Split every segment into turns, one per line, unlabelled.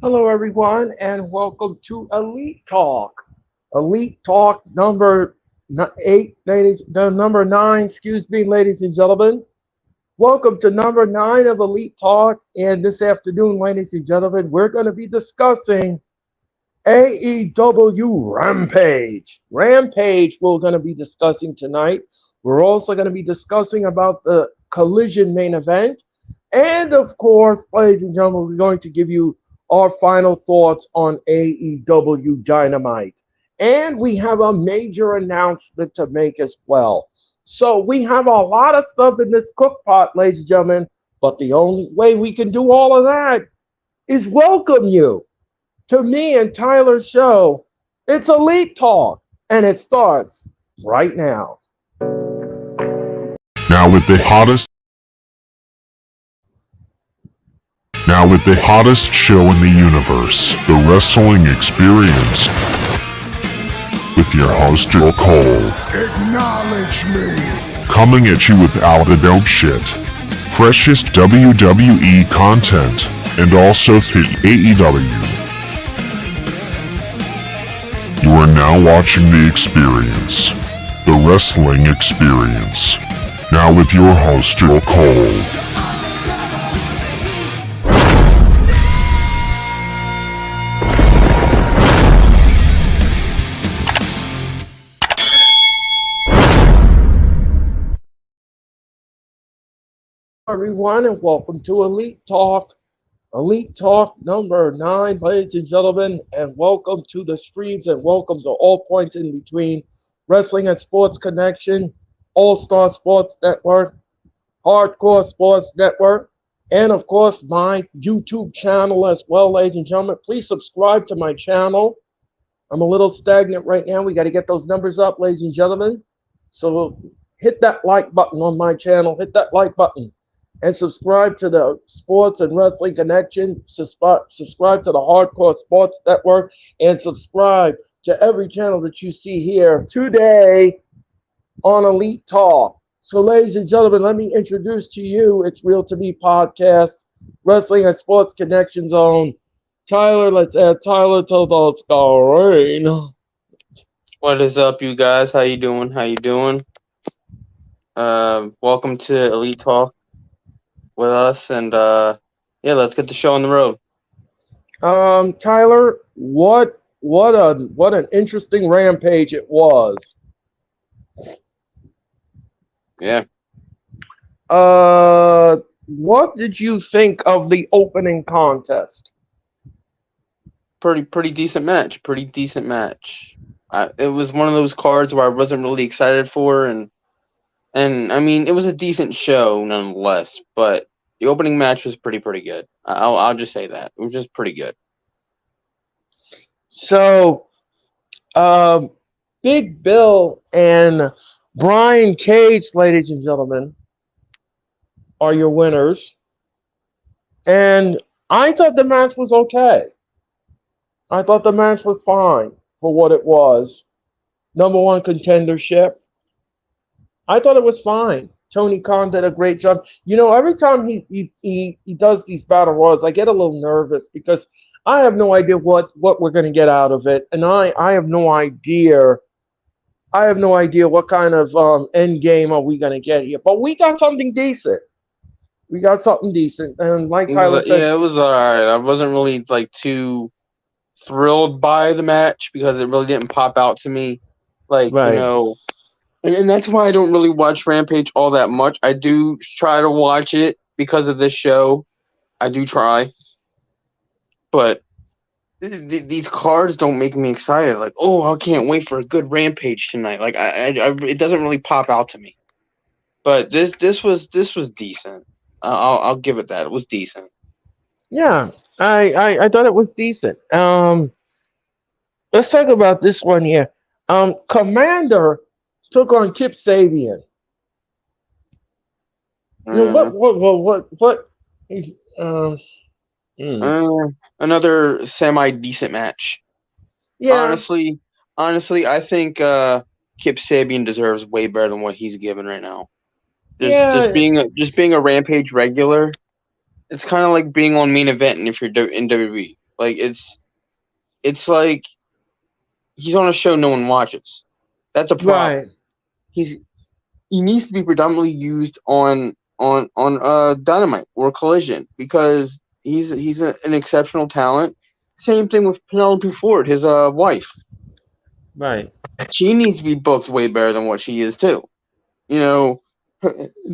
Hello, everyone, and welcome to Elite Talk. Elite Talk number eight, ladies. The number nine, excuse me, ladies and gentlemen. Welcome to number nine of Elite Talk. And this afternoon, ladies and gentlemen, we're going to be discussing AEW Rampage. Rampage, we're going to be discussing tonight. We're also going to be discussing about the Collision main event. And of course, ladies and gentlemen, we're going to give you our final thoughts on AEW Dynamite. And we have a major announcement to make as well. So we have a lot of stuff in this cook pot, ladies and gentlemen. But the only way we can do all of that is welcome you to me and Tyler's show. It's Elite Talk, and it starts right now.
Now with the hottest Now with the hottest show in the universe, The Wrestling Experience, with your host Joe Cole.
Acknowledge me.
Coming at you with all the dope shit, freshest WWE content, and also the AEW. You are now watching The Experience, The Wrestling Experience. Now with your host Joe Cole.
Everyone, and welcome to Elite Talk. Elite Talk number nine, ladies and gentlemen, and welcome to the streams and welcome to all points in between Wrestling and Sports Connection, All Star Sports Network, Hardcore Sports Network, and of course my YouTube channel as well, ladies and gentlemen. Please subscribe to my channel. I'm a little stagnant right now. We got to get those numbers up, ladies and gentlemen. So hit that like button on my channel. Hit that like button. And subscribe to the Sports and Wrestling Connection. Subscribe to the Hardcore Sports Network. And subscribe to every channel that you see here today on Elite Talk. So, ladies and gentlemen, let me introduce to you It's Real to Me podcast, Wrestling and Sports Connection Zone. Tyler, let's add Tyler to the screen.
What is up, you guys? How you doing? How you doing? Welcome to Elite Talk with us, and yeah, let's get the show on the road.
Tyler, what an interesting rampage it was.
Yeah.
What did you think of the opening contest?
Pretty decent match. Pretty decent match. It was one of those cards where I wasn't really excited for, and I mean, it was a decent show nonetheless. But the opening match was pretty good. I'll just say that it was just pretty good.
So, Big Bill and Brian Cage, ladies and gentlemen, are your winners. And I thought the match was okay. I thought the match was fine for what it was. Number one contendership. I thought it was fine. Tony Khan did a great job. You know, every time he does these battle royals, I get a little nervous because I have no idea what we're going to get out of it, and I have no idea. I have no idea what kind of end game are we going to get here. But we got something decent. We got something decent, and like Tyler said,
Yeah, it was alright. I wasn't really like too thrilled by the match because it really didn't pop out to me. Like,
right.
you know, and that's why I don't really watch Rampage all that much. I do try to watch it because of this show. I do try. But these cards don't make me excited. Like, oh, I can't wait for a good Rampage tonight. Like, it doesn't really pop out to me. But this was decent. I'll give it that. It was decent.
Yeah, I thought it was decent. Let's talk about this one here. Commander took on Kip Sabian. What?
Another semi-decent match.
Yeah.
Honestly, I think Kip Sabian deserves way better than what he's given right now. Just being a Rampage regular, it's kind of like being on main event if you're in WWE. Like it's like he's on a show no one watches. That's a problem.
Right.
He he needs to be predominantly used on Dynamite or Collision because an exceptional talent. Same thing with Penelope Ford, his wife.
Right.
She needs to be booked way better than what she is too. You know,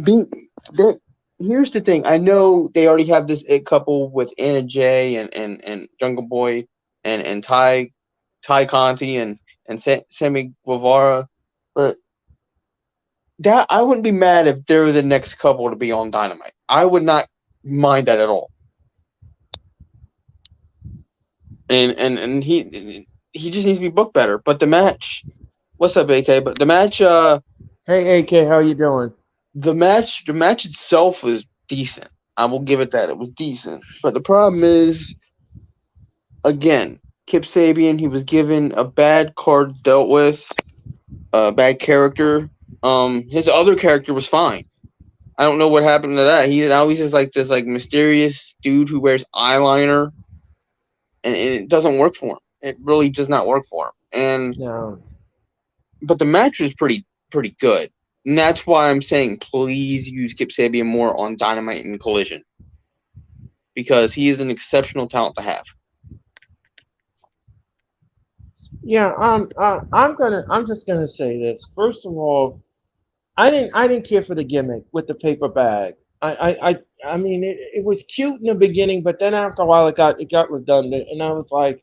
being that. Here's the thing. I know they already have this it couple with Anna Jay and Jungle Boy and Ty Conti and Sammy Guevara, but that I wouldn't be mad if they're the next couple to be on Dynamite. I would not mind that at all. And he just needs to be booked better. But the match, what's up, AK? But
Hey, AK, how you doing?
the match itself was decent. I will give it that it was decent. But the problem is, again, Kip Sabian, he was given a bad card dealt with, a bad character. His other character was fine. I don't know what happened to that. He always is like this like mysterious dude who wears eyeliner, and it doesn't work for him. It really does not work for him. And
No.
but the match was pretty good, and that's why I'm saying please use Kip Sabian more on Dynamite and Collision because he is an exceptional talent to have.
Yeah. I'm just gonna say this. First of all, I didn't care for the gimmick with the paper bag. I mean, it was cute in the beginning, but then after a while, it got redundant, and I was like,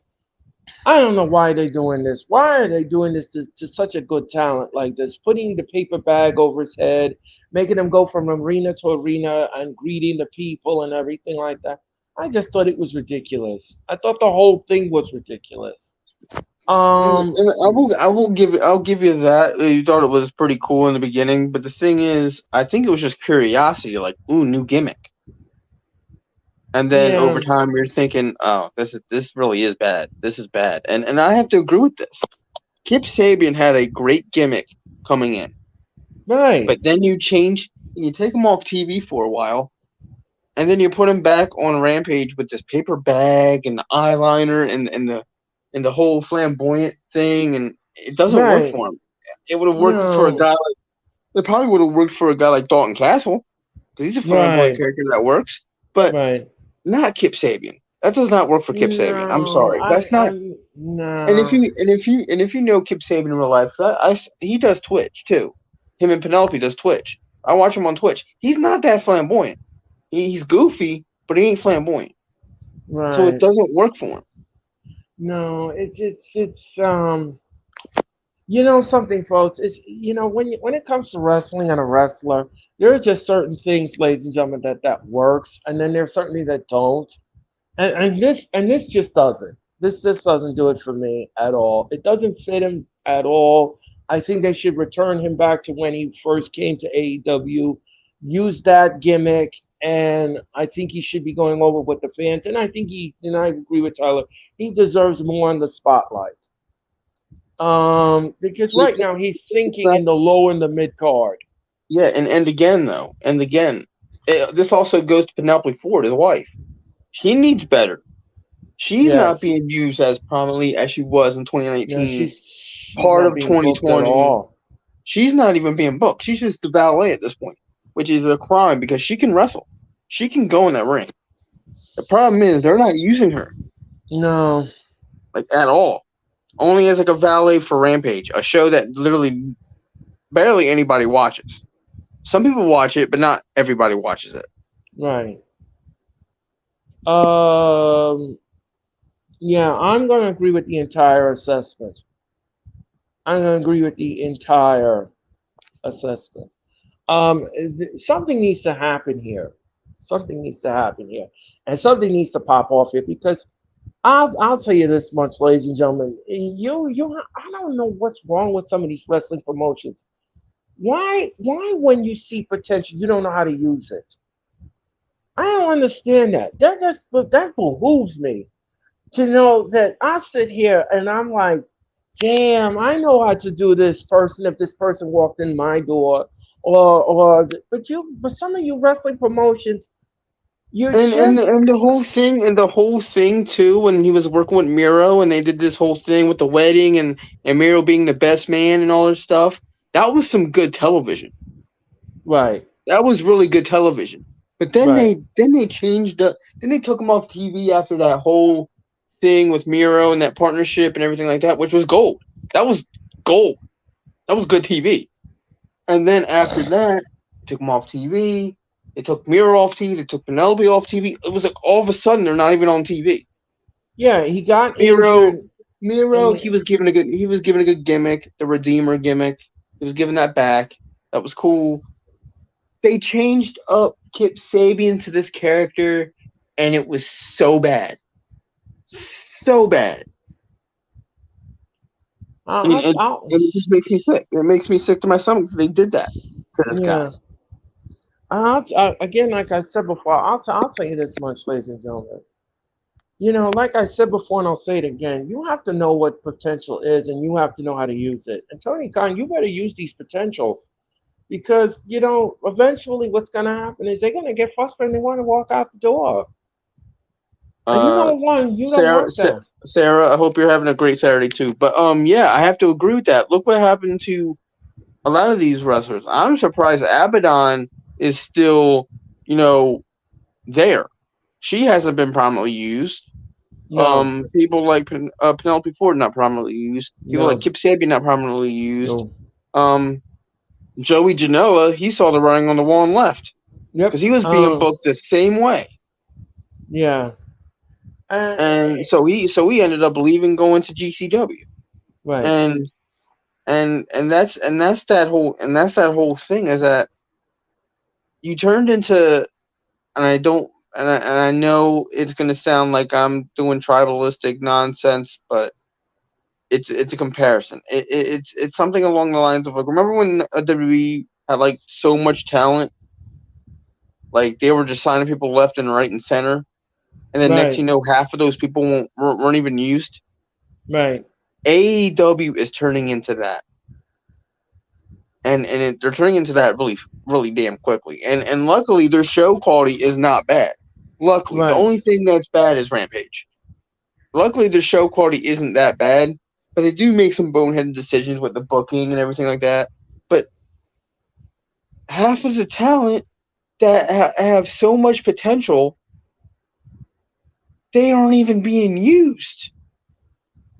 I don't know why they're doing this. Why are they doing this to such a good talent like this? Putting the paper bag over his head, making him go from arena to arena and greeting the people and everything like that. I just thought it was ridiculous. I thought the whole thing was ridiculous. Um,
And I'll give you that. You thought it was pretty cool in the beginning, but the thing is, I think it was just curiosity, like ooh, new gimmick. And then over
yeah,
time, you're thinking, oh, this really is bad. This is bad, and I have to agree with this. Kip Sabian had a great gimmick coming in,
right,
but then you change and you take him off TV for a while, and then you put him back on Rampage with this paper bag and the eyeliner and the whole flamboyant thing, and it doesn't work
right.
for him. It would have worked for a
No,
guy like it probably would have worked for a guy like Dalton Castle because he's a flamboyant
right,
character that works, but
right.
not Kip Sabian. That does not work for Kip Sabian. I'm
No,
sorry, that's not. And if
no.
you know Kip Sabian in real life, 'cause he does Twitch too. Him and Penelope does Twitch. I watch him on Twitch. He's not that flamboyant. He's goofy, but he ain't flamboyant. So it
Right.
doesn't work for him.
No, it's you know something, folks. It's when it comes to wrestling and a wrestler, there are just certain things, ladies and gentlemen, that works, and then there are certain things that don't. And this just doesn't. This just doesn't do it for me at all. It doesn't fit him at all. I think they should return him back to when he first came to AEW. Use that gimmick, and I think he should be going over with the fans. And I think and I agree with Tyler. He deserves more on the spotlight. Because right now he's sinking in the low and the mid card.
Yeah, and again though, and again, this also goes to Penelope Ford, his wife. She needs better. She's not
Yes.
being used as prominently as she was in
Yeah,
2019,
she's
part
not
of
being booked at
2020.
all.
She's not even being booked. She's just the valet at this point, which is a crime because she can wrestle. She can go in that ring. The problem is they're not using her
No.
like at all. Only as like a valet for Rampage, a show that literally barely anybody watches. Some people watch it, but not everybody watches it.
Right. Um. Yeah, I'm gonna agree with the entire assessment. I'm gonna agree with the entire assessment. Something needs to happen here. Something needs to happen here, and something needs to pop off here because I'll tell you this much, ladies and gentlemen. I don't know what's wrong with some of these wrestling promotions. Why when you see potential you don't know how to use it? I don't understand that. That behooves me to know that I sit here and I'm like, damn, I know how to do this person if this person walked in my door, but some of you wrestling promotions You
And
should.
and the whole thing too, when he was working with Miro and they did this whole thing with the wedding and Miro being the best man and all this stuff, that was some good television.
Right.
That was really good television. But
Right.
then they changed up. Then they took him off TV after that whole thing with Miro and that partnership and everything like that, which was gold. That was gold. That was good TV. And then after that, they took him off TV. They took Miro off TV. They took Penelope off TV. It was like all of a sudden they're not even on TV.
Yeah, he got
Miro,
injured.
Miro,
And
he was given a good gimmick, the Redeemer gimmick. He was given that back. That was cool. They changed up Kip Sabian to this character, and it was so bad, so bad. It just makes me sick. It makes me sick to my stomach that they did that to this guy.
yeah. Again, like I said before, I'll tell you this much, ladies and gentlemen. Like I said before, and I'll say it again, you have to know what potential is, and you have to know how to use it. And Tony Khan, you better use these potentials because eventually, what's going to happen is they're going to get frustrated and they want to walk out the door. And
Uh,
you don't
Sarah,
want that.
Sarah, I hope you're having a great Saturday too. But yeah, I have to agree with that. Look what happened to a lot of these wrestlers. I'm surprised Abaddon is still, there. She hasn't been prominently used.
No,
People like Penelope Ford not prominently used. People like
no,
Kip Sabian not prominently used.
no.
Joey Janela, he saw the writing on the wall and left
Yep.
because he was being booked the same way,
Yeah. Uh,
and so he ended up leaving, going to GCW,
right.
and that's that whole thing is that you turned into, and I don't and I know it's gonna sound like I'm doing tribalistic nonsense, but it's a comparison. It's something along the lines of like, remember when WWE had like so much talent, like they were just signing people left and right and center, and then next
Right.
you know half of those people weren't even used.
Right.
AEW is turning into that, and they're turning into that really really damn quickly. And luckily their show quality is not bad. Luckily, the
Right.
only thing that's bad is Rampage. Luckily, their show quality isn't that bad, but they do make some boneheaded decisions with the booking and everything like that. But half of the talent that have so much potential, they aren't even being used.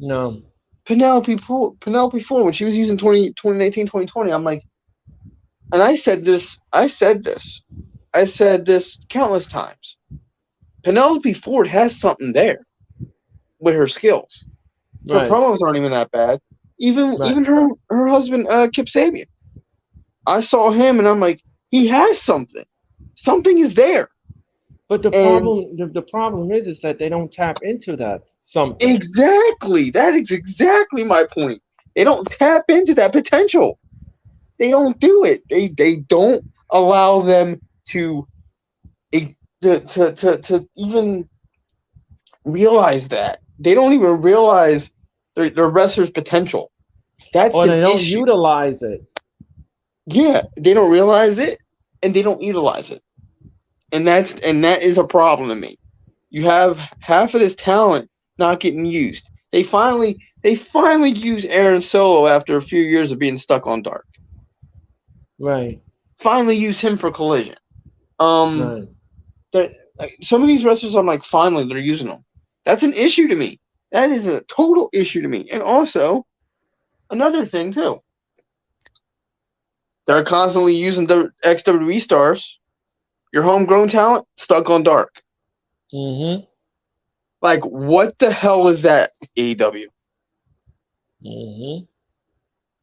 No.
Penelope Ford, when she was using 2019, 2020, I'm like, and I said this countless times. Penelope Ford has something there with her skills. Her
Right.
promos aren't even that bad. Even
Right.
her husband, Kip Sabian. I saw him and I'm like, he has something. Something is there.
But the
And
problem is that they don't tap into that something.
exactly, that is exactly my point. They don't tap into that potential. They don't do it. They don't allow them to even realize that. They don't even realize their wrestler's potential. That's
Or
an
they don't
issue.
utilize it.
Yeah, they don't realize it and they don't utilize it. And that is a problem to me. You have half of this talent not getting used. They finally use Aaron Solo after a few years of being stuck on Dark.
Right.
Finally use him for Collision.
Right.
Some of these wrestlers, I'm like, finally they're using them. That's an issue to me. That is a total issue to me. And also, another thing too. They're constantly using the XWE stars. Your homegrown talent stuck on Dark.
Mm-hmm.
Like, what the hell is that, AEW?
Mm-hmm.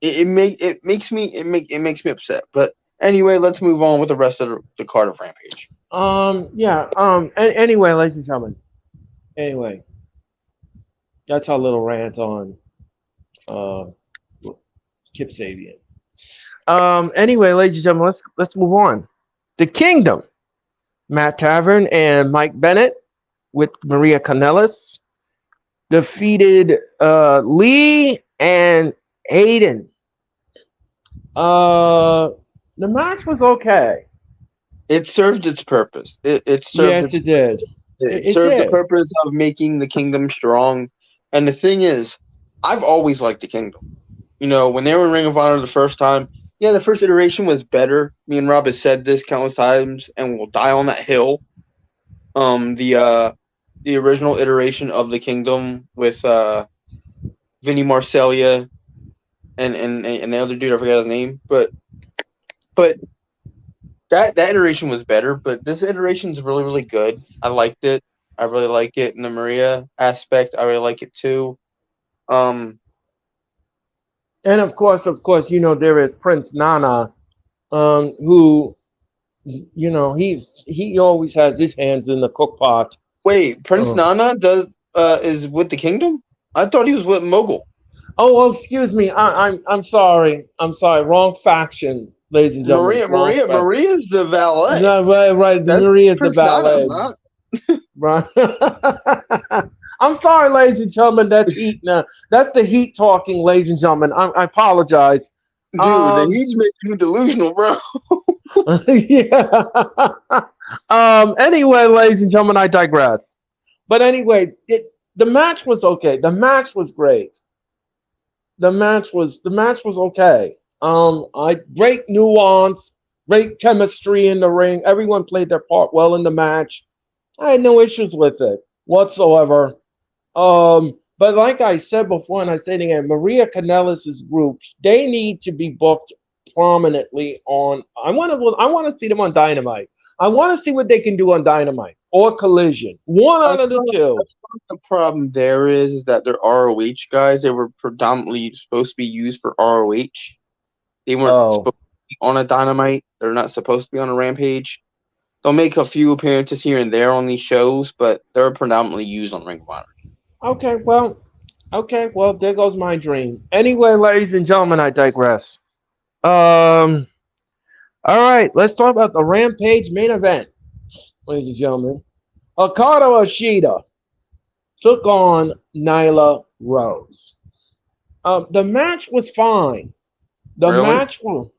It makes me upset. But anyway, let's move on with the rest of the card of Rampage.
Yeah. Anyway, ladies and gentlemen. Anyway, that's our little rant on uh Kip Sabian. Anyway, ladies and gentlemen, let's move on. The Kingdom. Matt Tavern and Mike Bennett with Maria Kanellis defeated Lee and Aiden. The match was okay.
It served its purpose. It served
Yes,
its
it did.
it
It
served the
did.
purpose of making the kingdom strong. And the thing is, I've always liked the kingdom. You know, when they were in Ring of Honor the first time, yeah, the first iteration was better. Me and Rob has said this countless times, and we'll die on that hill. The original iteration of the kingdom with Vinny Marcellia and the other dude, I forgot his name, but that iteration was better. But this iteration is really really good. I liked it. I really like it in the Maria aspect. I really like it too. Um,
And of course, there is Prince Nana, who, he always has his hands in the cook pot.
wait, Prince
Um,
Nana is with the kingdom? I thought he was with Mogul.
excuse me. I'm sorry. I'm sorry. Wrong faction, ladies and gentlemen. Wrong faction.
Maria's the valet.
No, right, right.
That's
Maria's the
Prince Nana's
valet.
not.
Right. I'm sorry, ladies and gentlemen. That's heat. Now, that's the heat talking, ladies and gentlemen. I apologize.
Dude, he's making you delusional, bro.
Yeah. Anyway, ladies and gentlemen, I digress. But anyway, the match was okay. The match was great. The match was okay. I great nuance, great chemistry in the ring. Everyone played their part well in the match. I had no issues with it whatsoever. But like I said before, and I say it again, Maria Kanellis' group, they need to be booked prominently on. I want to see them on Dynamite. I want to see what they can do on Dynamite or Collision. One
I
out of the
thought
two.
the problem there is that they're ROH guys. They were predominantly supposed to be used for ROH. They weren't
Oh,
supposed to be on a Dynamite. They're not supposed to be on a Rampage. They'll make a few appearances here and there on these shows, but they're predominantly used on Ring of Honor.
okay. Well, there goes my dream. Anyway, ladies and gentlemen, I digress. Um, all right, let's talk about the Rampage main event, ladies and gentlemen. Hikaru Ashida took on Nyla Rose. The match was fine. The
Really?
match was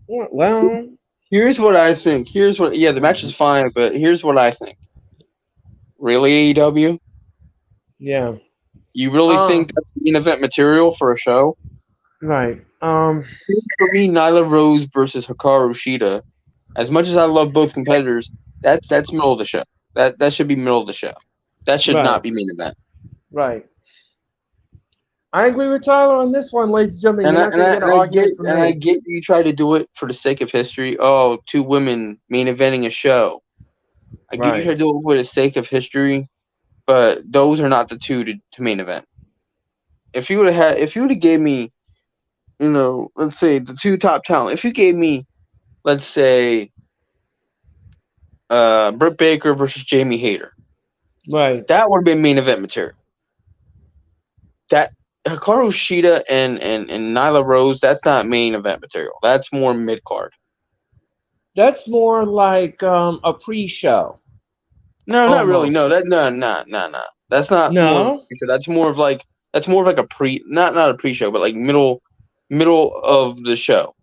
well,
Here's what I think. The match is fine, but here's what I think. Really, AEW?
yeah,
You really think that's main event material for a show?
right.
For me, Nyla Rose versus Hikaru Shida. As much as I love both competitors, that's middle of the show. That should be middle of the show. That should
Right,
not be main event.
right. I agree with Tyler on this one, ladies and gentlemen.
And
You're
I,
not
and
going
I,
to get
and
an
I get
argument from
and I
me.
get you try to do it for the sake of history. Oh, two women main eventing a show. I get you try
Right.
to do it for the sake of history, but those are not the two to main event. If you would have gave me, let's say the two top talent. If you gave me, let's say, Britt Baker versus Jamie Hayter,
Right.
that would have been main event material. That Hikaru Shida and Nyla Rose, that's not main event material. That's more mid card.
That's more like a pre-show.
No, not really.
Almost.
No, no. That's not more of a
No.
pre-show. That's more of like a not a pre-show, but like middle of the show.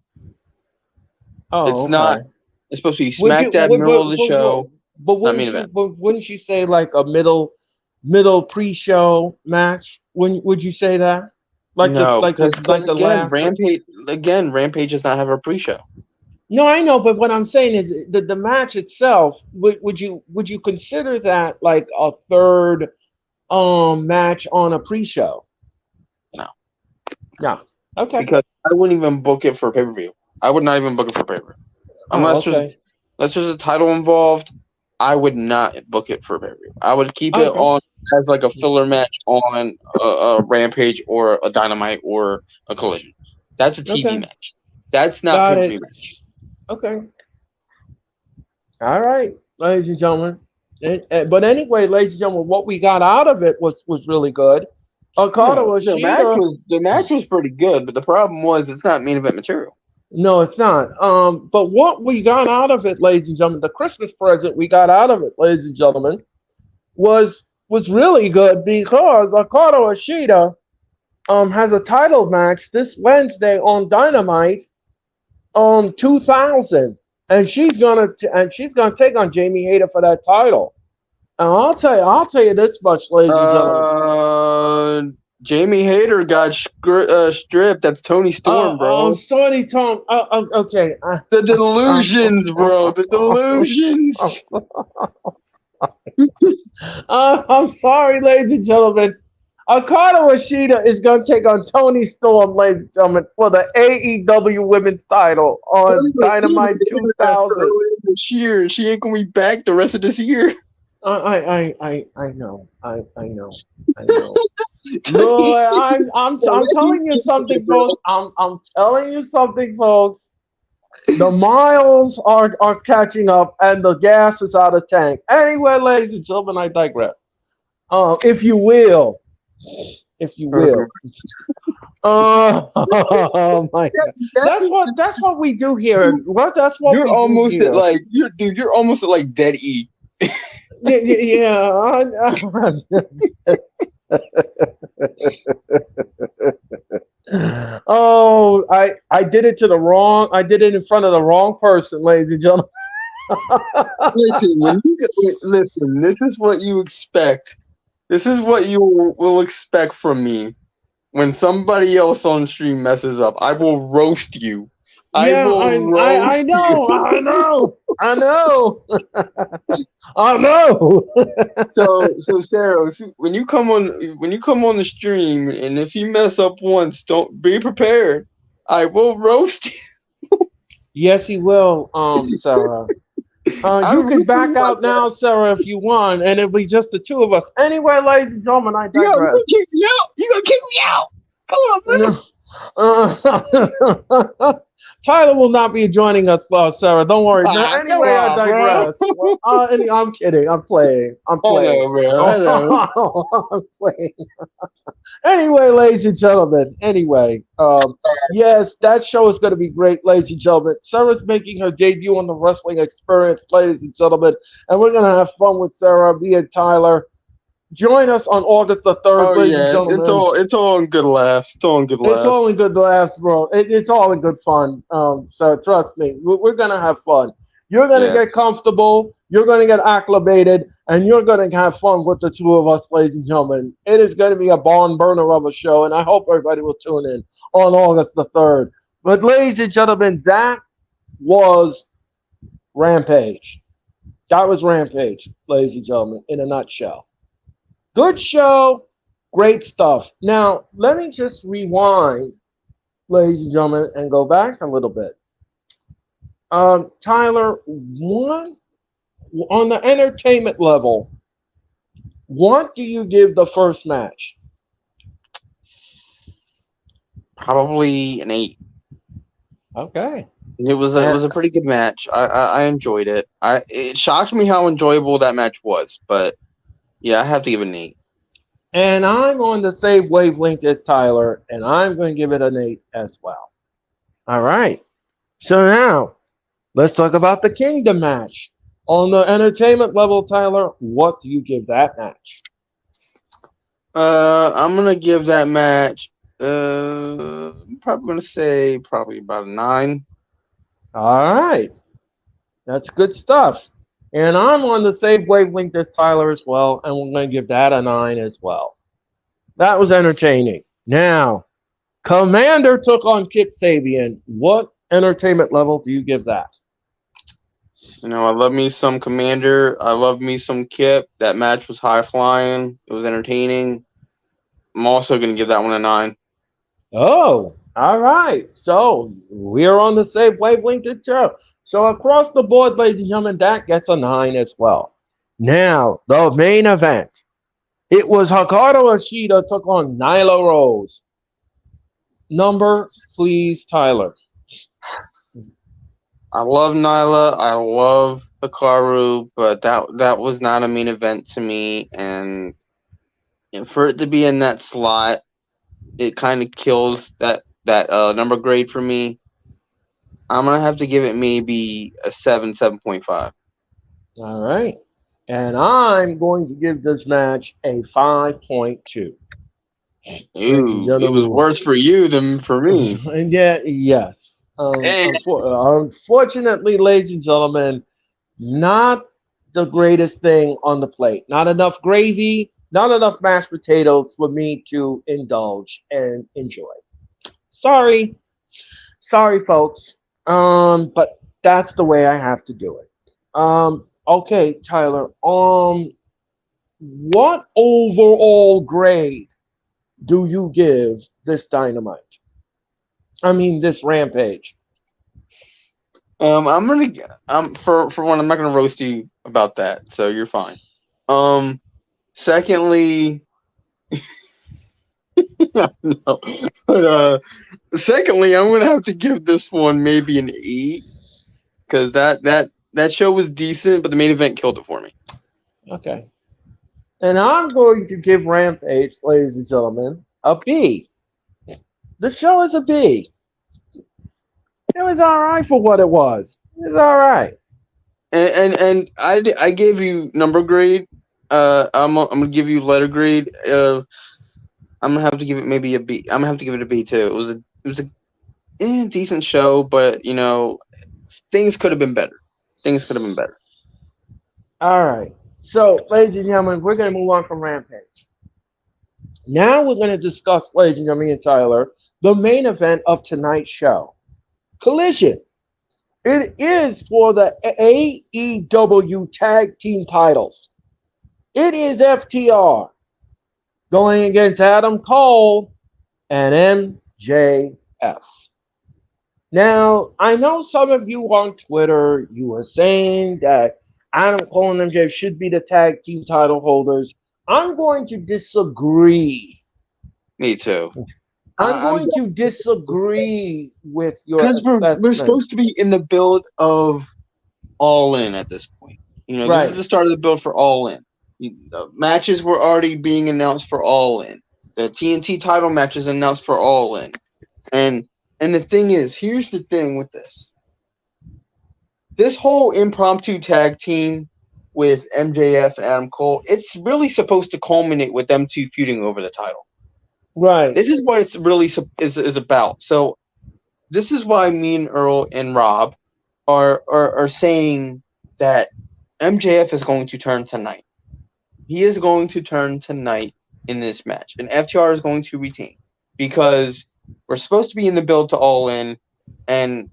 Oh,
It's not.
okay.
It's supposed to be
Would
smack
you?
dab middle of the show,
But
not main event.
wouldn't you say like a middle pre-show match? Would you say that?
No, because
The last.
Rampage does not have a pre-show.
No, I know, but what I'm saying is the match itself. Would you consider that like a third match on a pre-show?
No,
No. Okay.
because I wouldn't even book it for pay-per-view. I would not even book it for pay-per-view unless
Okay.
there's a title involved. I would not book it for pay-per-view. I would keep it
Okay.
on as like a filler match on a Rampage or a Dynamite or a Collision. That's a TV
Okay.
match. That's not
Got
pay-per-view
it.
match.
Okay. All right, ladies and gentlemen. But anyway, ladies and gentlemen, what we got out of it was really good. Okada Ashida.
The match was pretty good, but the problem was it's not main event material.
No, it's not. But what we got out of it, ladies and gentlemen, the Christmas present we got out of it, ladies and gentlemen, was really good because Okada Ashida has a title match this Wednesday on Dynamite 2000. and she's gonna take on Jamie Hayter for that title. And I'll tell you this much, ladies and gentlemen.
Jamie Hayter got stripped. That's Tony Storm, bro.
Sorry, Tom. Okay.
The delusions, bro. The delusions.
I'm sorry, ladies and gentlemen. Okada Rashida is going to take on Tony Storm, ladies and gentlemen, for the AEW Women's Title on Dynamite 2000.
This year, she ain't gonna be back the rest of this year.
I know. No, I'm telling you something, folks. I'm telling you something, folks. The miles are catching up, and the gas is out of tank. Anyway, ladies and gentlemen, I digress. If you will. Oh my God. That's what we do here. That's what
you're almost at like you're almost at like dead E.
Yeah. Oh, I did it I did it in front of the wrong person, ladies and gentlemen.
Listen, this is what you expect. This is what you will expect from me. When somebody else on stream messes up, I will roast you.
I know.
So Sarah, when you come on the stream, and if you mess up once, don't be prepared. I will roast you.
Yes, he will, Sarah. You can back out now, Sarah, if you want, and it'll be just the two of us. Anyway, ladies and gentlemen, I digress.
You gonna kick me out? Come on, man.
Tyler will not be joining us, Sarah. Don't worry. Anyway, I digress. I'm kidding. I'm playing.
I know.
I'm playing. Anyway, ladies and gentlemen. Yes, that show is going to be great, ladies and gentlemen. Sarah's making her debut on the Wrestling Experience, ladies and gentlemen, and we're going to have fun with Sarah, me, and Tyler. Join us on August the 3rd, ladies and gentlemen.
It's all in good laughs. It's all in good laughs.
It's all in good laughs, bro. It's all in good fun. So trust me, we're gonna have fun. You're gonna get comfortable. You're gonna get acclimated, and you're gonna have fun with the two of us, ladies and gentlemen. It is gonna be a barn burner of a show, and I hope everybody will tune in on August the 3rd. But, ladies and gentlemen, that was Rampage. That was Rampage, ladies and gentlemen, in a nutshell. Good show, great stuff. Now, let me just rewind, ladies and gentlemen, and go back a little bit. Tyler, on the entertainment level, what do you give the first match?
Probably an 8.
Okay.
It was a pretty good match. I enjoyed it. It shocked me how enjoyable that match was, but yeah, I have to give it an 8.
And I'm on the same wavelength as Tyler, and I'm going to give it an 8 as well. All right. So now, let's talk about the Kingdom match. On the entertainment level, Tyler, what do you give that match?
I'm going to give that match, I'm probably going to say about a 9.
All right. That's good stuff. And I'm on the same wavelength as Tyler as well, and we're going to give that a 9 as well. That was entertaining. Now, Commander took on Kip Sabian. What entertainment level do you give that?
I love me some Commander. I love me some Kip. That match was high flying. It was entertaining. I'm also going to give that one a 9.
Oh, all right. So we're on the same wavelength as Joe. So across the board, ladies and gentlemen, that gets a 9 as well. Now, the main event. It was Hikaru Ashida took on Nyla Rose. Number, please, Tyler.
I love Nyla. I love Hikaru, but that was not a main event to me. And for it to be in that slot, it kind of kills that number grade for me. I'm going to have to give it maybe a 7.5.
All right. And I'm going to give this match a 5.2.
Ooh, it was worse for you than for me.
And yes.
Eh,
Unfortunately, ladies and gentlemen, not the greatest thing on the plate. Not enough gravy, not enough mashed potatoes for me to indulge and enjoy. Sorry, sorry, folks. But that's the way I have to do it. Okay, Tyler. What overall grade do you give this Dynamite? I mean, this Rampage.
I'm gonna for one, I'm not gonna roast you about that, so you're fine. Secondly, no, but secondly, I'm gonna have to give this one maybe an 8 because that show was decent, but the main event killed it for me.
Okay. And I'm going to give Rampage, ladies and gentlemen, a B. The show is a B. It was all right for what it was. It was all right.
And I gave you number grade. I'm gonna give you letter grade. I'm gonna have to give it maybe a B. I'm gonna have to give it a B too. It was a decent show, but things could have been better. Things could have been better.
All right. So, ladies and gentlemen, we're going to move on from Rampage. Now we're going to discuss, ladies and gentlemen, and Tyler, the main event of tonight's show. Collision. It is for the AEW Tag Team titles. It is FTR going against Adam Cole and MJF. Now, I know some of you on Twitter, you were saying that Adam Cole and MJF should be the tag team title holders. I'm going to disagree.
Me too.
I'm going to disagree with your
Because we're
assessment.
supposed to be in the build of All In at this point. This
Right.
is the start of the build for All In. The matches were already being announced for All In. The TNT title matches announced for All In. And the thing is, here's the thing with this. This whole impromptu tag team with MJF and Adam Cole, it's really supposed to culminate with them two feuding over the title.
Right.
This is what it's really is about. So this is why me and Earl and Rob are saying that MJF is going to turn tonight. He is going to turn tonight in this match, and FTR is going to retain because we're supposed to be in the build to All In, and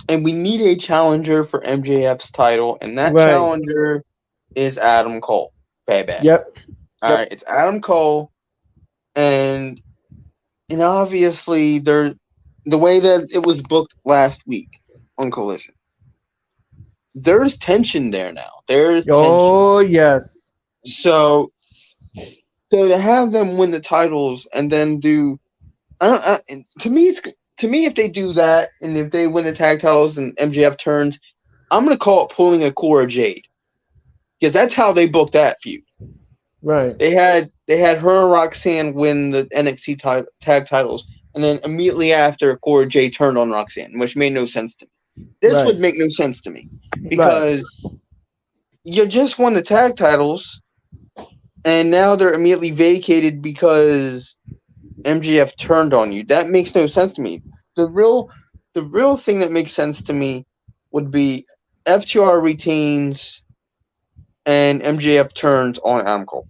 we need a challenger for MJF's title, and that
Right.
challenger is Adam Cole. Baby.
Yep.
All right, it's Adam Cole, and obviously the way that it was booked last week on Collision, there's tension there now. There's tension.
Oh, yes.
So to have them win the titles and then do, to me, if they do that and if they win the tag titles and MJF turns, I'm gonna call it pulling a Cora Jade, because that's how they booked that feud.
Right.
They had her and Roxanne win the NXT tag titles, and then immediately after, Cora Jade turned on Roxanne, which made no sense to me. This would make no sense to me because you just won the tag titles, and now they're immediately vacated because MJF turned on you. That makes no sense to me. The real thing that makes sense to me would be FTR retains and MJF turns on Adam Cole.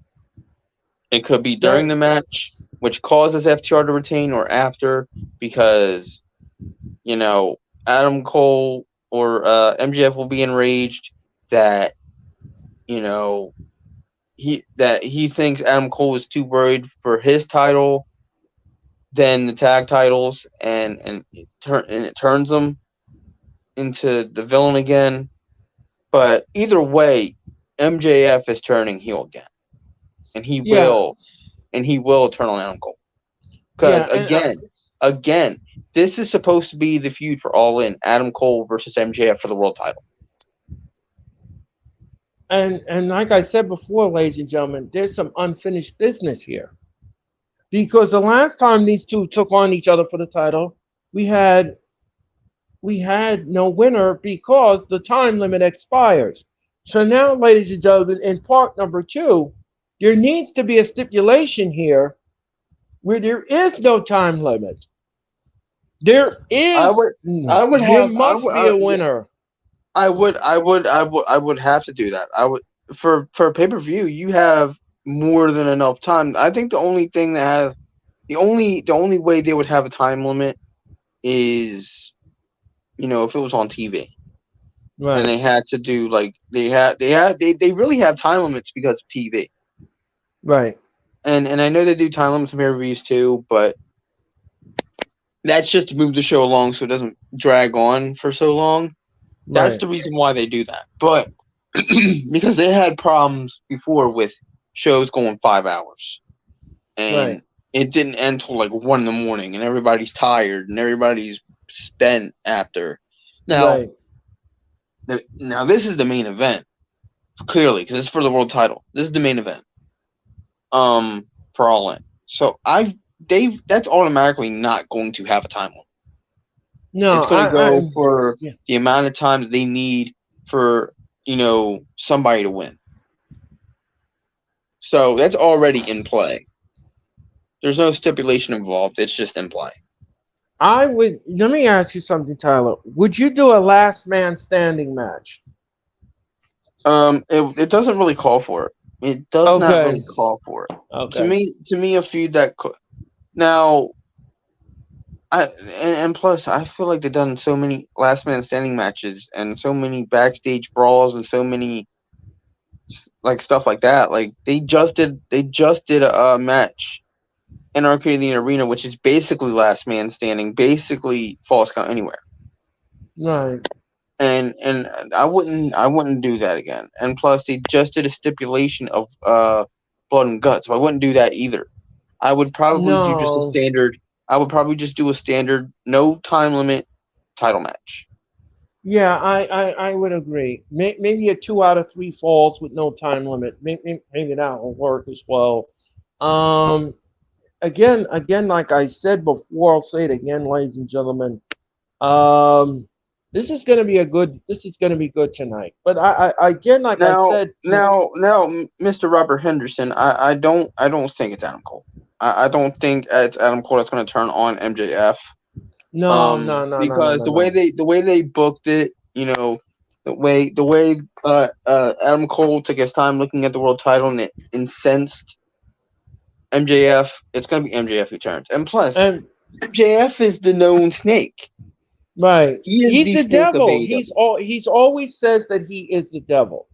It could be during the match, which causes FTR to retain, or after, because Adam Cole or MJF will be enraged that he thinks Adam Cole is too worried for his title than the tag titles, and it turns him into the villain again. But either way, MJF is turning heel again, and he will turn on Adam Cole. Because again, this is supposed to be the feud for All In: Adam Cole versus MJF for the world title.
And like I said before, ladies and gentlemen, there's some unfinished business here. Because the last time these two took on each other for the title, we had no winner because the time limit expires. So now, ladies and gentlemen, in part number 2, there needs to be a stipulation here where there is no time limit. There
I
is.
would, I would
There
have,
must be a winner.
I would have to do that. I would for pay per view. You have more than enough time. I think the only thing that has the only way they would have a time limit is, if it was on TV and
Right.
they had to do like they really have time limits because of TV.
Right.
And I know they do time limits in pay per views too, but that's just to move the show along so it doesn't drag on for so long. That's
Right.
the reason why they do that. But because they had problems before with shows going 5 hours,
Right.
and it didn't end till like 1 in the morning, and everybody's tired and everybody's spent after. Now,
Right.
now this is the main event clearly because it's for the world title. This is the main event. For All In. So that's automatically not going to have a time limit.
No,
It's going to go
I
for
yeah.
the amount of time that they need for somebody to win. So that's already in play. There's no stipulation involved. It's just in play.
I would. Let me ask you something, Tyler. Would you do a last man standing match?
It doesn't really call for it. It does not
Okay.
really call for it.
Okay.
To me, a feud that now, and plus, I feel like they've done so many last man standing matches and so many backstage brawls and so many like stuff like that. Like they just did a match in Arcade in the Arena, which is basically last man standing, basically falls count anywhere.
Right.
And I wouldn't do that again. And plus, they just did a stipulation of blood and guts, so I wouldn't do that either. I would probably do just a
No.
standard. I would probably just do a standard, no time limit title match.
Yeah, I would agree. Maybe a 2 out of 3 falls with no time limit. Maybe that will work as well. Um, again, like I said before, I'll say it again, ladies and gentlemen. Um, this is gonna be a good. This is gonna be good tonight. But again, like I
Now,
said,
Mr. Robert Henderson, I don't think it's Adam Cole. I don't think it's Adam Cole that's going to turn on MJF.
no, no, no, no, no,
Because
no, no.
the way they booked it, the way Adam Cole took his time looking at the world title and it incensed MJF, it's going to be MJF who turns. And plus,
And
MJF is the known snake.
right,
He is
he's
the
the
snake of
devil.
AEW.
He's always says that he is the devil.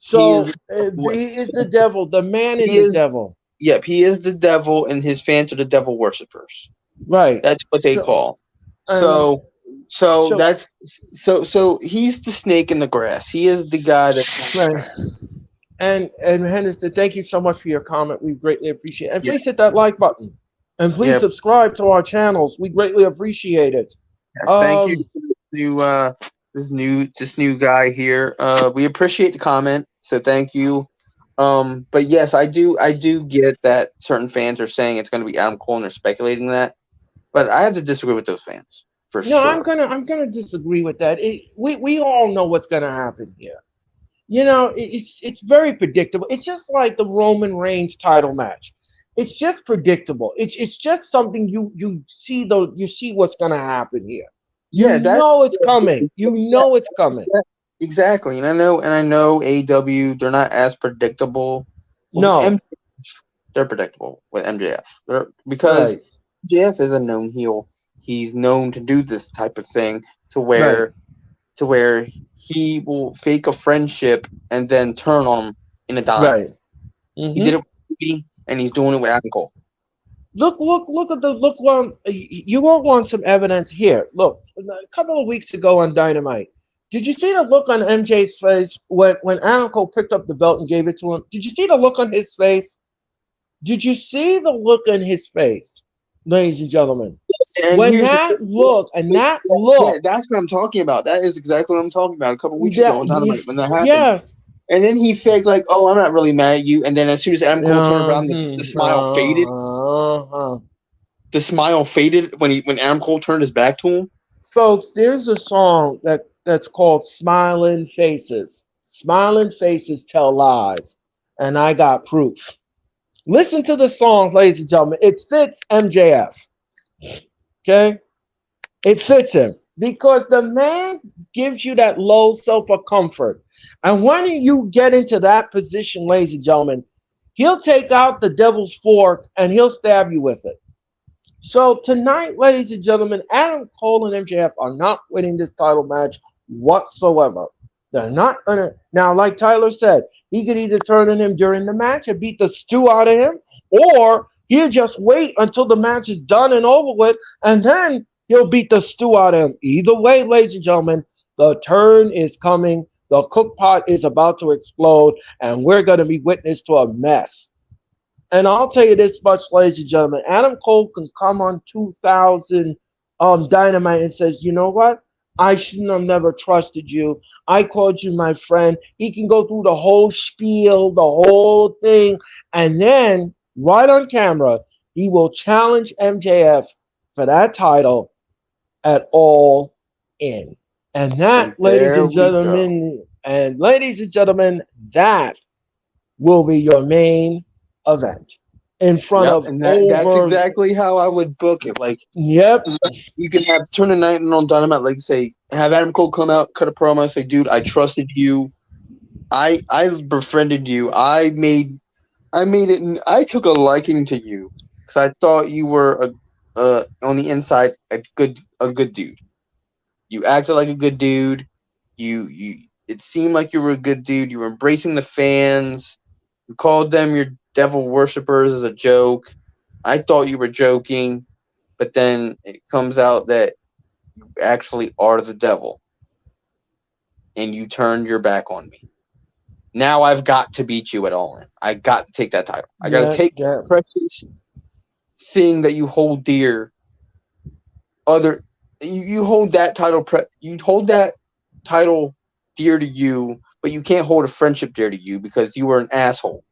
He is
So he is the devil. The man is
he
the
is
devil.
yep, he is the devil and his fans are the devil worshippers.
Right.
That's what they
So
call.
and
So
so
that's so he's the snake in the grass. He is the guy
right.
that
And Henderson, thank you so much for your comment. We greatly appreciate it. And
yeah,
please hit that like button. And please
yeah.
subscribe to our channels. We greatly appreciate it.
Yes, thank you
Um,
to this new guy here. We appreciate the comment, so thank you. But yes, I do get that certain fans are saying it's going to be Adam Cole and they're speculating that, but I have to disagree with those fans for
no,
sure.
I'm gonna disagree with that. We all know what's gonna happen here. It's very predictable. It's just like the Roman Reigns title match. It's just predictable. It's just something you see what's gonna happen here. You
Yeah, that's
know it's coming. You
yeah,
know it's coming.
exactly. And I know AEW they're not as predictable. Well,
No,
they're predictable with MJF. Because
right,
MJF is a known heel. He's known to do this type of thing to
right,
where he will fake a friendship and then turn on him in a dime.
right.
He did
hmm
it with Ruby, and he's doing it with Adam Cole.
Look at the look. One, you all want some evidence here. Look, a couple of weeks ago on Dynamite, did you see the look on MJ's face when Adam Cole picked up the belt and gave it to him? Did you see the look on his face? Did you see the look on his face, ladies and gentlemen?
And
When
here's the
that
thing.
look and that
Yeah,
look,
that's what I'm talking about. That is exactly what I'm talking about. A couple weeks ago
that
on Dynamite when that happened.
yes,
And then he faked like, "Oh, I'm not really mad at you." And then as soon as Adam Cole turned around, the smile faded.
uh-huh.
The smile faded when Adam Cole turned his back to him.
Folks, there's a song that's called Smiling Faces. Smiling Faces Tell Lies. And I got proof. Listen to the song, ladies and gentlemen. It fits MJF. Okay? It fits him because the man gives you that low self of comfort. And when you get into that position, ladies and gentlemen, he'll take out the devil's fork and he'll stab you with it. So tonight, ladies and gentlemen, Adam Cole and MJF are not winning this title match whatsoever. They're not gonna now, like Tyler said, he could either turn on him during the match and beat the stew out of him, or he'll just wait until the match is done and over with, and then he'll beat the stew out of him. Either way, ladies and gentlemen, the turn is coming. The cook pot is about to explode, and we're gonna be witness to a mess. And I'll tell you this much, ladies and gentlemen. Adam Cole can come on 2000 Dynamite and says, you know what? I shouldn't have never trusted you. I called you my friend. He can go through the whole spiel, the whole thing. And then, right on camera, he will challenge MJF for that title at All In. And that,
And there we go.
ladies and gentlemen, that will be your main event in front
Yep,
of
and that's
over.
exactly how I would book it. Like
Yep,
you can have turn a night on Dynamite, like say, have Adam Cole come out, cut a promo, say, dude, I trusted you. I befriended you. I made it. I took a liking to you because I thought you were on the inside a good dude. You acted like a good dude. You it seemed like you were a good dude. You were embracing the fans. You called them your devil worshippers as a joke. I thought you were joking, but then it comes out that you actually are the devil, and you turned your back on me. Now I've got to beat you at All In. I got to take that title. I got to
yep,
take
yep.
the precious thing that you hold dear. Other, you hold that title. You hold that title dear to you, but you can't hold a friendship dear to you because you were an asshole.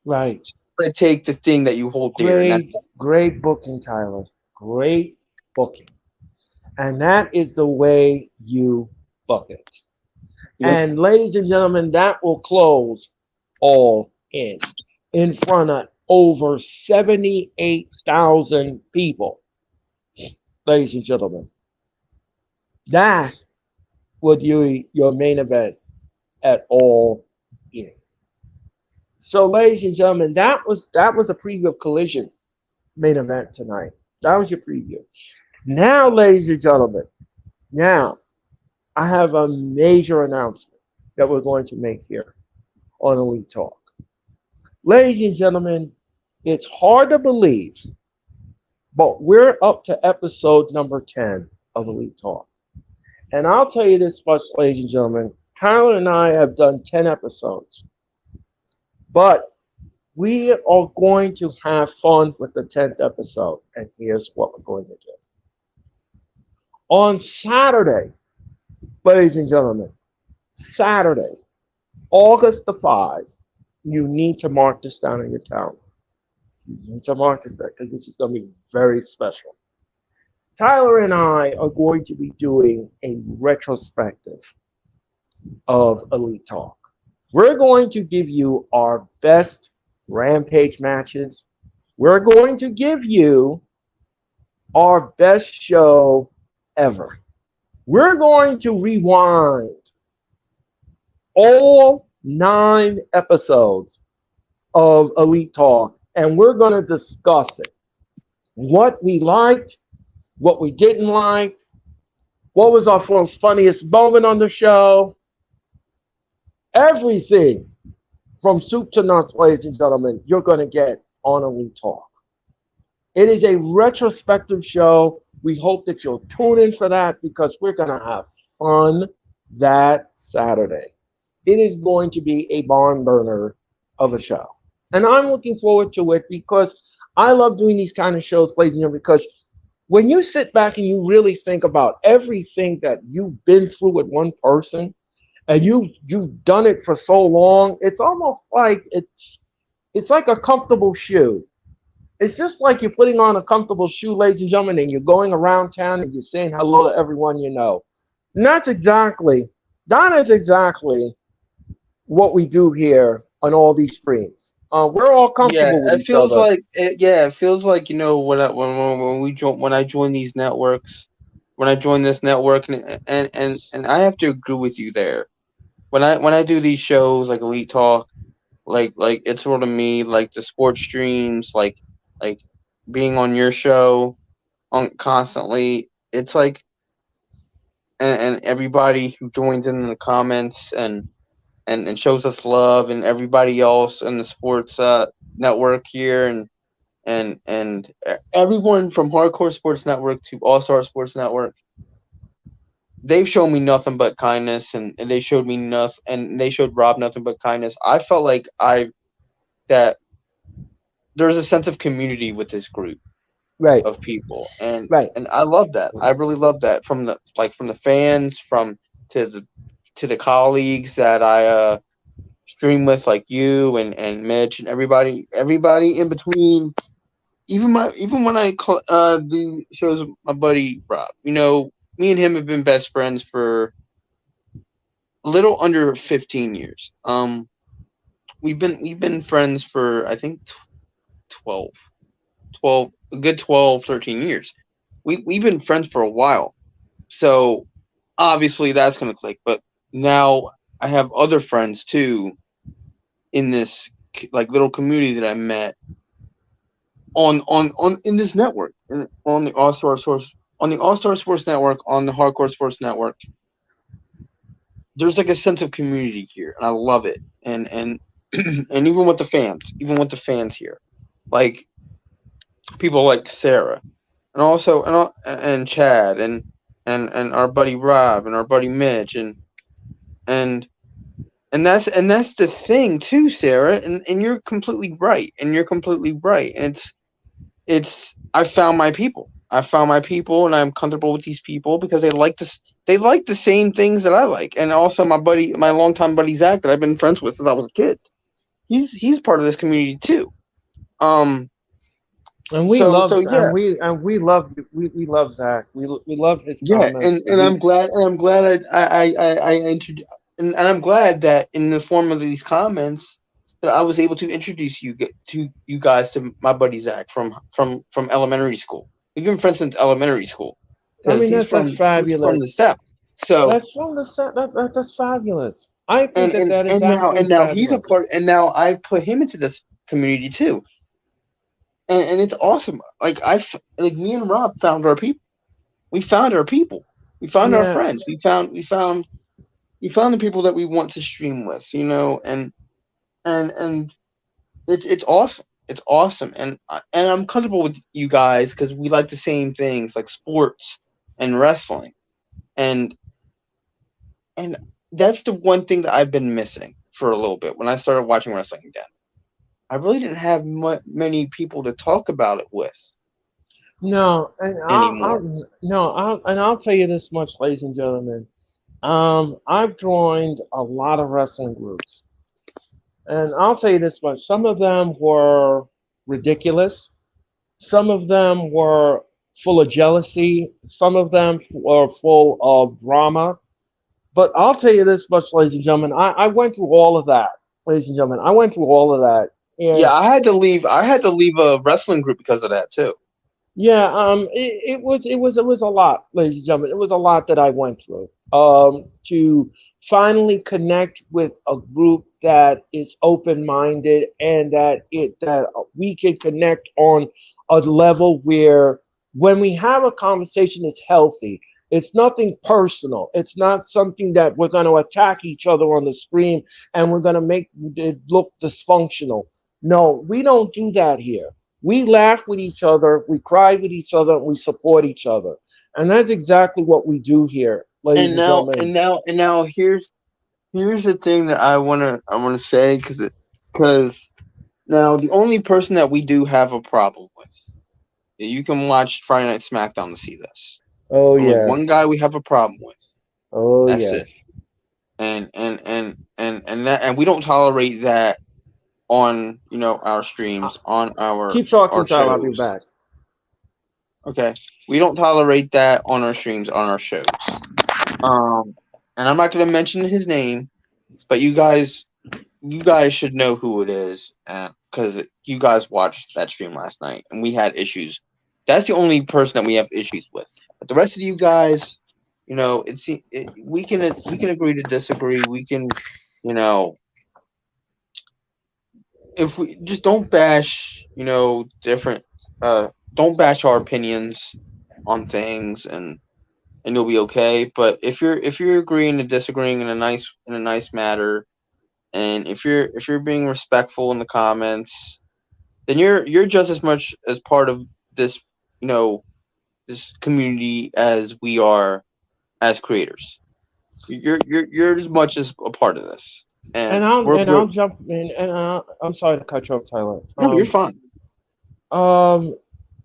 Right.
I'm gonna take the thing that you hold dear, and that's
Great booking, Tyler. Great booking. And that is the way you book it.
yep.
And ladies and gentlemen, that will close All in front of over 78,000 people. Ladies and gentlemen, that would be your main event at All In. So, ladies and gentlemen, that was a preview of Collision main event tonight. That was your preview. Now, ladies and gentlemen, now I have a major announcement that we're going to make here on Elite Talk. Ladies and gentlemen, it's hard to believe, but we're up to episode number 10 of Elite Talk. And I'll tell you this much, ladies and gentlemen, Tyler and I have done 10 episodes, but we are going to have fun with the 10th episode. And here's what we're going to do. On Saturday, ladies and gentlemen, Saturday, August the 5th, you need to mark this down in your calendar. You need to mark this down because this is going to be very special. Tyler and I are going to be doing a retrospective of Elite Talk. We're going to give you our best Rampage matches. We're going to give you our best show ever. We're going to rewind all 9 episodes of Elite Talk, and we're going to discuss it. What we liked, what we didn't like, what was our funniest moment on the show, everything from soup to nuts, ladies and gentlemen, you're going to get on Elite Talk. It is a retrospective show. We hope that you'll tune in for that because we're going to have fun that Saturday. It is going to be a barn burner of a show. And I'm looking forward to it because I love doing these kind of shows, ladies and gentlemen, because when you sit back and you really think about everything that you've been through with one person and you've done it for so long, it's almost like it's like a comfortable shoe. It's just like you're putting on a comfortable shoe, ladies and gentlemen, and you're going around town and you're saying hello to everyone you know. And that is exactly what we do here on all these streams. We're all
Yeah,
comfortable with
it
each
feels
other.
like it feels like when I join these networks, when I joined this network, and I have to agree with you there. When I do these shows like Elite Talk, like it's sort of me, like the sports streams, like being on your show on constantly. It's like and everybody who joins in the comments and shows us love, and everybody else in the sports network here, and everyone from Hardcore Sports Network to All Star Sports Network, they've shown me nothing but kindness, and they showed me nothing, and they showed Rob nothing but kindness. I felt like that there's a sense of community with this group
Right.
of people, and
Right.
I love that. I really love that from the fans, to the to the colleagues that I stream with, like you and Mitch and everybody in between. Even when I do shows with my buddy Rob, me and him have been best friends for a little under 15 years. We've been friends for I think 12, a good 12, 13 years. We've been friends for a while, so obviously that's gonna click. But now I have other friends too in this like little community that I met on in this network, on the All Star Sports Network, on the Hardcore Sports Network. There's like a sense of community here, and I love it. And and even with the fans here, like people like Sarah, and also and Chad, and our buddy Rob, and our buddy Mitch, and that's the thing too, Sarah, and you're completely right, and it's I found my people. I found my people, and I'm comfortable with these people because they like this. They like the same things that I like, and also my longtime buddy Zach that I've been friends with since I was a kid. He's part of this community too. Um.
And we
So
love
so yeah,
we love Zach. We love his
yeah,
comments.
and I'm glad I introduced, and I'm glad that in the form of these comments that I was able to introduce you guys to my buddy Zach from elementary school. We've been friends since elementary school
I
because
mean, that's
he's from
fabulous.
the South. So
That's from the that's fabulous. I think that that is
and
absolutely
now he's a
fabulous.
part, and now I put him into this community too, and it's awesome. Like me and Rob found our people. We found our people. We found our
Yeah,
friends. We found the people that we want to stream with, and it's awesome. It's awesome, and I'm comfortable with you guys because we like the same things, like sports and wrestling, and and that's the one thing that I've been missing for a little bit when I started watching wrestling again. I really didn't have many people to talk about it with
no, and
anymore.
I'll tell you this much, ladies and gentlemen. I've joined a lot of wrestling groups, and I'll tell you this much. Some of them were ridiculous. Some of them were full of jealousy. Some of them were full of drama. But I'll tell you this much, ladies and gentlemen. I went through all of that, ladies and gentlemen. I went through all of that.
Yeah,
And
I had to leave. I had to leave a wrestling group because of that too.
yeah, it was a lot, ladies and gentlemen. It was a lot that I went through. To finally connect with a group that is open-minded and that we can connect on a level where when we have a conversation, it's healthy. It's nothing personal. It's not something that we're going to attack each other on the screen and we're going to make it look dysfunctional. No, we don't do that here. We laugh with each other, we cry with each other, and we support each other. And that's exactly what we do here, ladies
And
and
now,
gentlemen.
here's the thing that I wanna say because now the only person that we do have a problem with. You can watch Friday Night SmackDown to see this.
Oh
Only
yeah.
one guy we have a problem with.
Oh
That's
yeah.
it. And we don't tolerate that on our
Uh,
streams, on
Keep talking,
our
Sal. I'll be
shows.
back.
Okay, we don't tolerate that on our streams, on our shows. Um, and I'm not going to mention his name, but you guys should know who it is, because you guys watched that stream last night, and we had issues. That's the only person that we have issues with. But the rest of you guys, we can agree to disagree. We can, you know, if we just don't bash, different, don't bash our opinions on things, and you'll be okay. But if you're agreeing to disagreeing in a nice manner, and if you're being respectful in the comments, then you're just as much as part of this, this community as we are as creators. You're as much as a part of this. And
I'll jump in, and I'm sorry to cut you off, Tyler.
No, you're fine.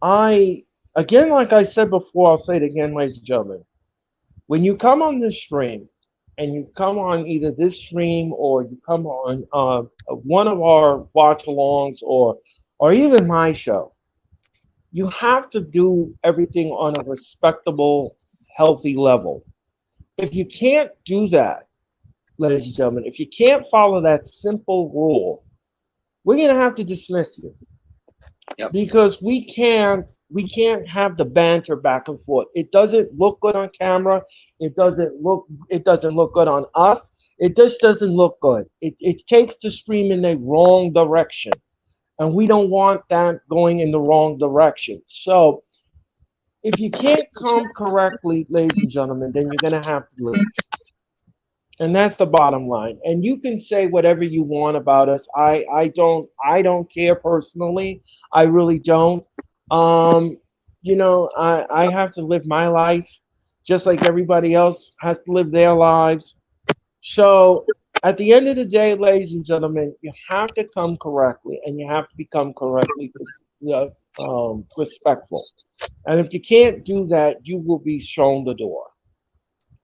I again, like I said before, I'll say it again, ladies and gentlemen. When you come on this stream, and you come on either this stream or you come on one of our watch-alongs or even my show, you have to do everything on a respectable, healthy level. If you can't do that, ladies and gentlemen, if you can't follow that simple rule, we're going to have to dismiss you.
Yep.
Because we can't have the banter back and forth. It doesn't look good on camera. It doesn't look good on us. It just doesn't look good. It takes the stream in the wrong direction. And we don't want that going in the wrong direction. So if you can't come correctly, ladies and gentlemen, then you're going to have to leave. And that's the bottom line. And you can say whatever you want about us. I don't care personally. I really don't. I have to live my life just like everybody else has to live their lives. So at the end of the day, ladies and gentlemen, you have to come correctly, and you have to become correctly respectful. And if you can't do that, you will be shown the door.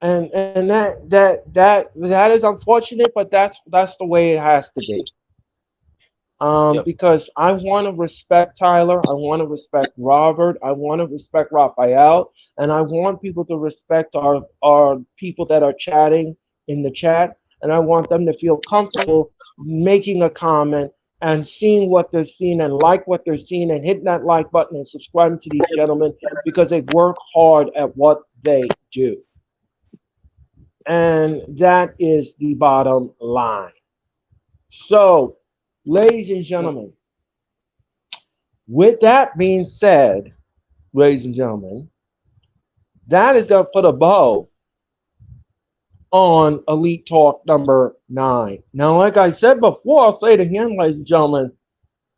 And that is unfortunate, but that's the way it has to be.
Yep.
Because I want to respect Tyler, I want to respect Robert, I want to respect Raphael, and I want people to respect our people that are chatting in the chat, and I want them to feel comfortable making a comment and seeing what they're seeing and like what they're seeing and hitting that like button and subscribing to these gentlemen because they work hard at what they do. And that is the bottom line. So, ladies and gentlemen, with that being said, ladies and gentlemen, that is going to put a bow on Elite Talk number 9. Now, like I said before, I'll say it again, ladies and gentlemen,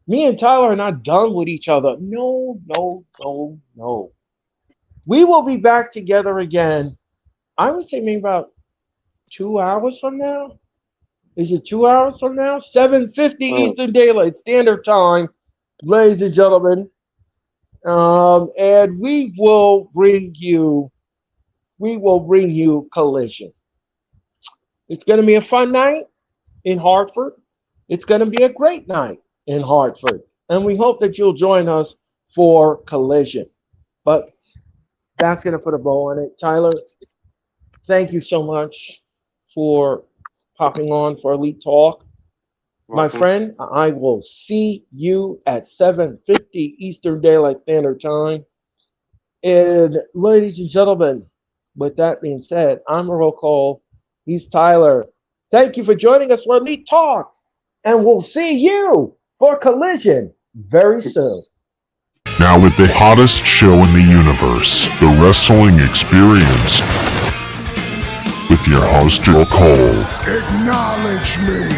me and Tyler are not done with each other. No. We will be back together again, I would say maybe about 2 hours from now. Is it 2 hours from now? 7:50 Eastern Daylight Standard Time, ladies and gentlemen. And we will bring you Collision. It's going to be a fun night in Hartford. It's going to be a great night in Hartford. And we hope that you'll join us for Collision. But that's going to put a bow on it. Tyler, thank you so much for popping on for Elite Talk. My friend, I will see you at 7:50 Eastern Daylight Standard Time. And ladies and gentlemen, with that being said, I'm Earl Cole. He's Tyler. Thank you for joining us for Elite Talk. And we'll see you for Collision very soon.
Now with the hottest show in the universe, the Wrestling Experience, with your host, Earl Cole.
Acknowledge me.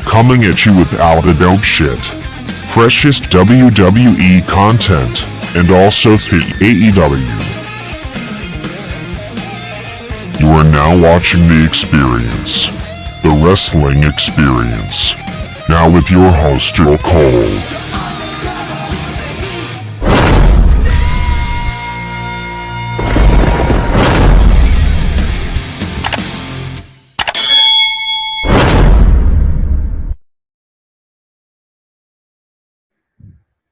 Coming at you with all the dope shit, freshest WWE content, and also the AEW. You are now watching The Experience, the Wrestling Experience. Now with your host, Earl Cole.